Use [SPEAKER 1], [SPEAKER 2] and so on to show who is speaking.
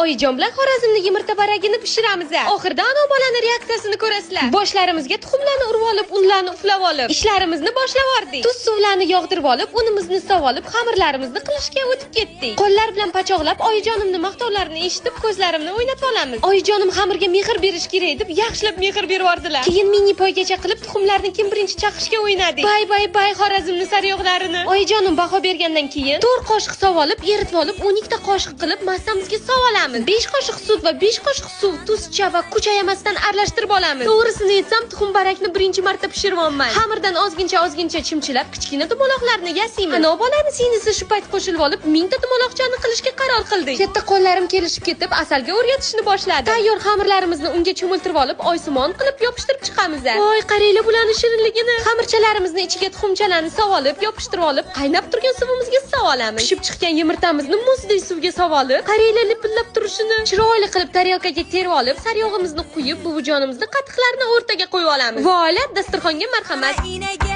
[SPEAKER 1] Oyijon bilan Xorazmdagi yumurta baragini pishiramiz. Oxirida ana bolani reaksiyasini ko'rasizlar. Boshlarimizga tuxumlarni urib olib, unlarni uflab olib, ishlarimizni boshlab oldik. Tuz suvlarni yog'dirib olib, unimizni sov olib, xamirlarimizni qilishga o'tib ketdik. Qo'llar bilan pachoqlab, oyijonimning maqtovlarini eshitib, ko'zlarimni o'ynatib olamiz. Oyijonim xamirga mehr berish kerak deb yaxshilab mehr berib yordilar. Keyin mini poygacha qilib, tuxumlarni kim birinchi chaqishga o'ynadik. Bay Xorazmning sariyog'larini. Oyijonim baho bergandan keyin 4 qoshiq sov olib, eritib olib, 12 ta qoshiq qilib massamizga sov olamiz. 5 qoshiq sut va 5 qoshiq suv, tuzcha va kuchayamasdan aralashtirib olamiz. To'g'risini aytsam, tuxum barakni birinchi marta pishiryapman. Xamirdan ozgincha chimchilab, kichkina dumaloqlarni yasaymiz. Ana bolani singlisi shu payt qo'shilib olib, 1000 ta dumaloqchani qilishga qaror qildik. Katta qo'llarim kelishib ketib, asalga o'rgatishni boshladi. Tayyor xamirlarimizni unga cho'miltirib olib, oysimon qilib yopishtirib chiqamiz. Voy, qaranglar bularning shirinligini. Xamirchalarimizni ichiga tuxumchalarni sov olib, yopishtirib olib, qaynab turgan suvimizga sov olamiz. Pishib chiqqan yumurtamizni muzdek suvga sov olib, qaranglar lipillab turishini chiroyli qilib taryalkaga terib olib, saryog'imizni quyib, buvijonimizni qatiqlarni o'rtaga qo'yib olamiz. Voila, dasturxonga marhamat.